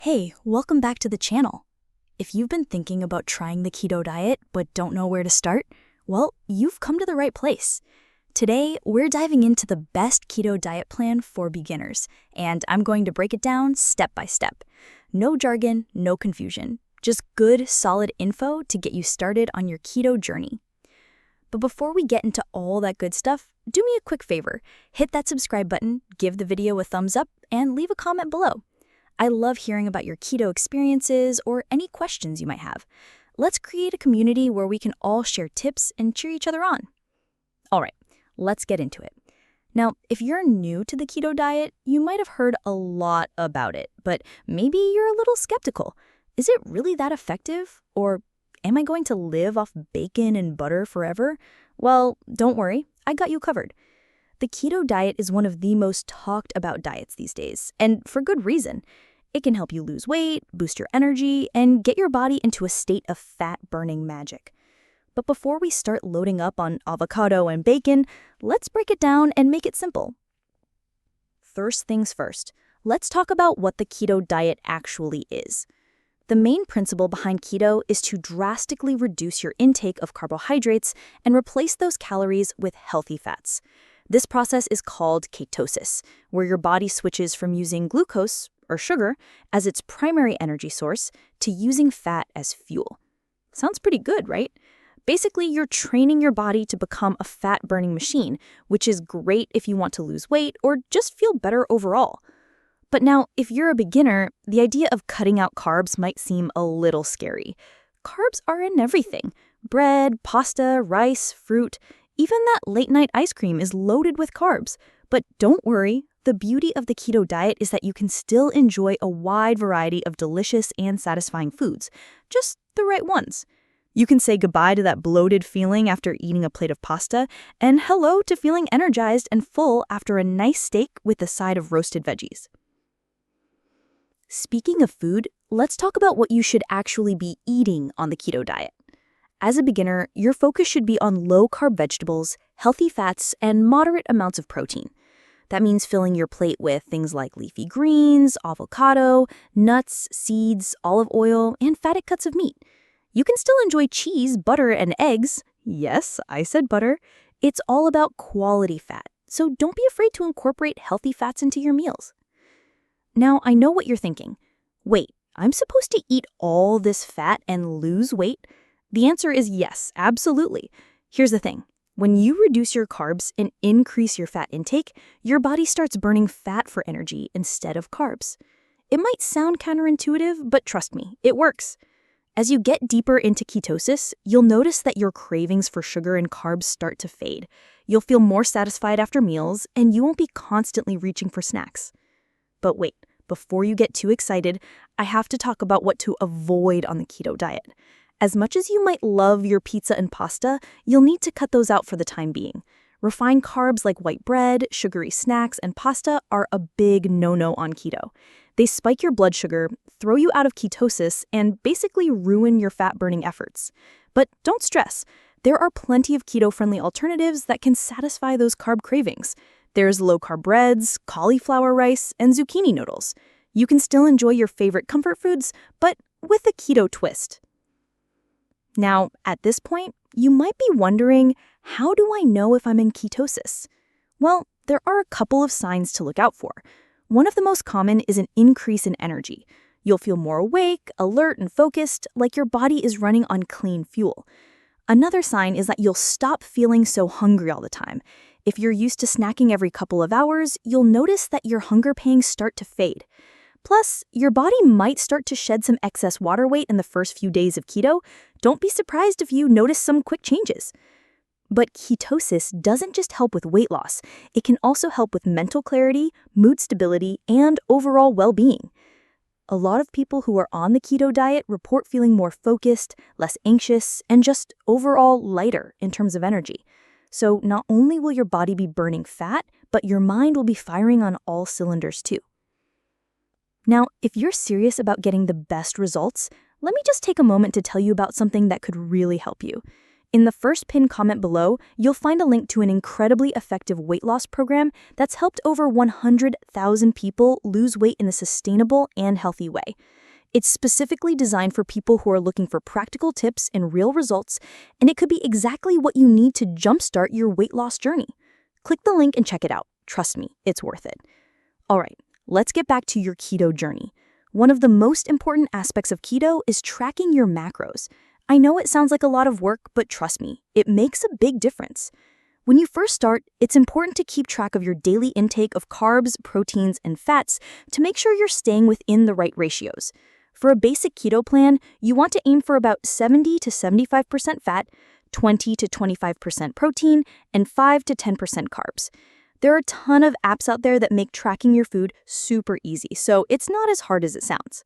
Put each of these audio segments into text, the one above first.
Hey, welcome back to the channel. If you've been thinking about trying the keto diet but don't know where to start, well, you've come to the right place. Today, we're diving into the best keto diet plan for beginners, and I'm going to break it down step by step. No jargon, no confusion, just good, solid info to get you started on your keto journey. But before we get into all that good stuff, do me a quick favor. Hit that subscribe button, give the video a thumbs up, and leave a comment below. I love hearing about your keto experiences or any questions you might have. Let's create a community where we can all share tips and cheer each other on. All right, let's get into it. Now, if you're new to the keto diet, you might have heard a lot about it, but maybe you're a little skeptical. Is it really that effective? Or am I going to live off bacon and butter forever? Well, don't worry, I got you covered. The keto diet is one of the most talked about diets these days, and for good reason. It can help you lose weight, boost your energy, and get your body into a state of fat-burning magic. But before we start loading up on avocado and bacon, let's break it down and make it simple. First things first, let's talk about what the keto diet actually is. The main principle behind keto is to drastically reduce your intake of carbohydrates and replace those calories with healthy fats. This process is called ketosis, where your body switches from using glucose, or sugar, as its primary energy source to using fat as fuel. Sounds pretty good, right? Basically, you're training your body to become a fat-burning machine, which is great if you want to lose weight or just feel better overall. But now, if you're a beginner, the idea of cutting out carbs might seem a little scary. Carbs are in everything. Bread, pasta, rice, fruit. Even that late-night ice cream is loaded with carbs. But don't worry, the beauty of the keto diet is that you can still enjoy a wide variety of delicious and satisfying foods, just the right ones. You can say goodbye to that bloated feeling after eating a plate of pasta, and hello to feeling energized and full after a nice steak with a side of roasted veggies. Speaking of food, let's talk about what you should actually be eating on the keto diet. As a beginner, your focus should be on low-carb vegetables, healthy fats, and moderate amounts of protein. That means filling your plate with things like leafy greens, avocado, nuts, seeds, olive oil, and fatted cuts of meat. You can still enjoy cheese, butter, and eggs. Yes, I said butter. It's all about quality fat, so don't be afraid to incorporate healthy fats into your meals. Now, I know what you're thinking. Wait, I'm supposed to eat all this fat and lose weight? The answer is yes, absolutely. Here's the thing. When you reduce your carbs and increase your fat intake, your body starts burning fat for energy instead of carbs. It might sound counterintuitive, but trust me, it works. As you get deeper into ketosis, you'll notice that your cravings for sugar and carbs start to fade. You'll feel more satisfied after meals, and you won't be constantly reaching for snacks. But wait, before you get too excited, I have to talk about what to avoid on the keto diet. As much as you might love your pizza and pasta, you'll need to cut those out for the time being. Refined carbs like white bread, sugary snacks, and pasta are a big no-no on keto. They spike your blood sugar, throw you out of ketosis, and basically ruin your fat-burning efforts. But don't stress. There are plenty of keto-friendly alternatives that can satisfy those carb cravings. There's low-carb breads, cauliflower rice, and zucchini noodles. You can still enjoy your favorite comfort foods, but with a keto twist. Now, at this point, you might be wondering, how do I know if I'm in ketosis? Well, there are a couple of signs to look out for. One of the most common is an increase in energy. You'll feel more awake, alert, and focused, like your body is running on clean fuel. Another sign is that you'll stop feeling so hungry all the time. If you're used to snacking every couple of hours, you'll notice that your hunger pangs start to fade. Plus, your body might start to shed some excess water weight in the first few days of keto. Don't be surprised if you notice some quick changes. But ketosis doesn't just help with weight loss. It can also help with mental clarity, mood stability, and overall well-being. A lot of people who are on the keto diet report feeling more focused, less anxious, and just overall lighter in terms of energy. So not only will your body be burning fat, but your mind will be firing on all cylinders too. Now, if you're serious about getting the best results, let me just take a moment to tell you about something that could really help you. In the first pinned comment below, you'll find a link to an incredibly effective weight loss program that's helped over 100,000 people lose weight in a sustainable and healthy way. It's specifically designed for people who are looking for practical tips and real results, and it could be exactly what you need to jumpstart your weight loss journey. Click the link and check it out. Trust me, it's worth it. All right, let's get back to your keto journey. One of the most important aspects of keto is tracking your macros. I know it sounds like a lot of work, but trust me, it makes a big difference. When you first start, it's important to keep track of your daily intake of carbs, proteins, and fats to make sure you're staying within the right ratios. For a basic keto plan, you want to aim for about 70 to 75% fat, 20 to 25% protein, and 5 to 10% carbs. There are a ton of apps out there that make tracking your food super easy, so it's not as hard as it sounds.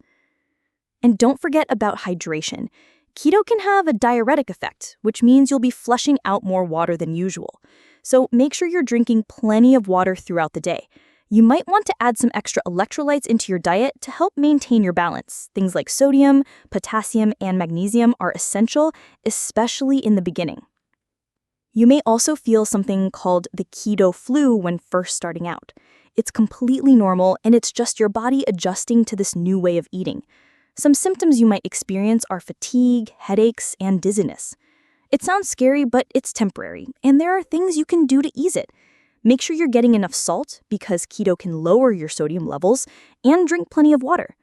And don't forget about hydration. Keto can have a diuretic effect, which means you'll be flushing out more water than usual. So make sure you're drinking plenty of water throughout the day. You might want to add some extra electrolytes into your diet to help maintain your balance. Things like sodium, potassium, and magnesium are essential, especially in the beginning. You may also feel something called the keto flu when first starting out. It's completely normal, and it's just your body adjusting to this new way of eating. Some symptoms you might experience are fatigue, headaches, and dizziness. It sounds scary, but it's temporary, and there are things you can do to ease it. Make sure you're getting enough salt, because keto can lower your sodium levels, and drink plenty of water.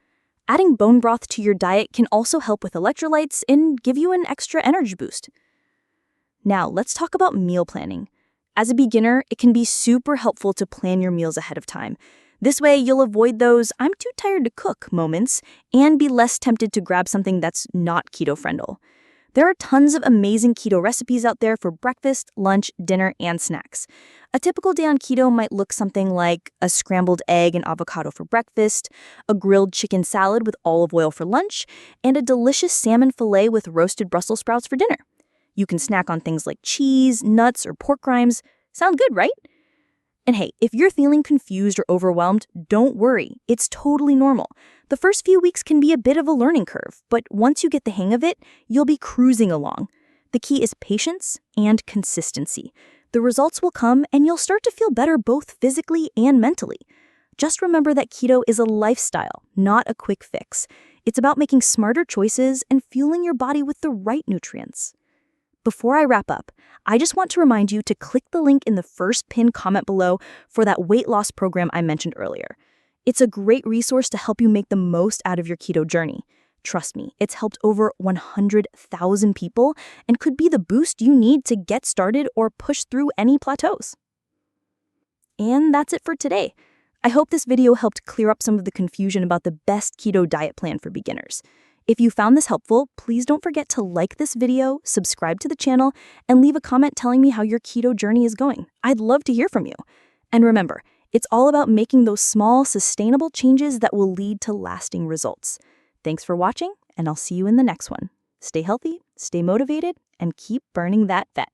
Adding bone broth to your diet can also help with electrolytes and give you an extra energy boost. Now, let's talk about meal planning. As a beginner, it can be super helpful to plan your meals ahead of time. This way, you'll avoid those "I'm too tired to cook" moments and be less tempted to grab something that's not keto-friendly. There are tons of amazing keto recipes out there for breakfast, lunch, dinner, and snacks. A typical day on keto might look something like a scrambled egg and avocado for breakfast, a grilled chicken salad with olive oil for lunch, and a delicious salmon fillet with roasted Brussels sprouts for dinner. You can snack on things like cheese, nuts, or pork rinds. Sound good, right? And hey, if you're feeling confused or overwhelmed, don't worry. It's totally normal. The first few weeks can be a bit of a learning curve, but once you get the hang of it, you'll be cruising along. The key is patience and consistency. The results will come, and you'll start to feel better both physically and mentally. Just remember that keto is a lifestyle, not a quick fix. It's about making smarter choices and fueling your body with the right nutrients. Before I wrap up, I just want to remind you to click the link in the first pinned comment below for that weight loss program I mentioned earlier. It's a great resource to help you make the most out of your keto journey. Trust me, it's helped over 100,000 people and could be the boost you need to get started or push through any plateaus. And that's it for today. I hope this video helped clear up some of the confusion about the best keto diet plan for beginners. If you found this helpful, please don't forget to like this video, subscribe to the channel, and leave a comment telling me how your keto journey is going. I'd love to hear from you. And remember, it's all about making those small, sustainable changes that will lead to lasting results. Thanks for watching, and I'll see you in the next one. Stay healthy, stay motivated, and keep burning that fat.